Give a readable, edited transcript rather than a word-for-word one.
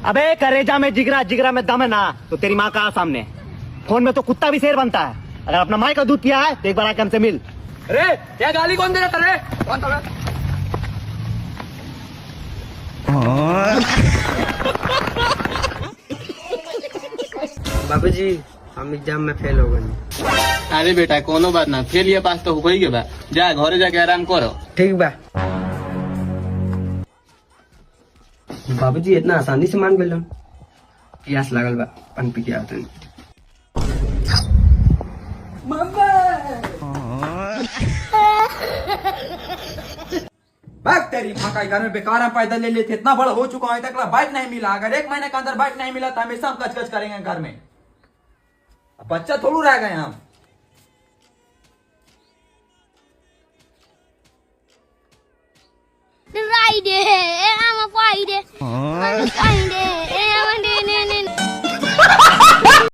अबे करेजा में जिगरा, जिगरा में दम है ना, तो तेरी माँ का सामने। फोन में तो कुत्ता भी शेर बनता है। अगर अपना माँ का दूध पिया है तो एक बार आके हमसे मिल। अरे क्या गाली कौन दे रहा था रे? कौन था? बाबूजी हम एग्जाम में फेल हो गए। अरे बेटा कोनो बात ना, फेल ये पास तो हो गई बा। जा घरे जाके आराम करो। ठीक बा। बाबूजी इतना आसानी से मान गए। प्यास लागल बा, पानी पी के आते हैं। भाग तेरी माँ का, घर में बेकार हम पैदल ले लेते, इतना बड़ा हो चुका है, तक बाइक नहीं मिला। अगर 1 महीने के अंदर बाइक नहीं मिला तो हमेशा हम कच करेंगे घर में। अब बच्चा थोड़ू रह गए हम। Ride, I'm a fight.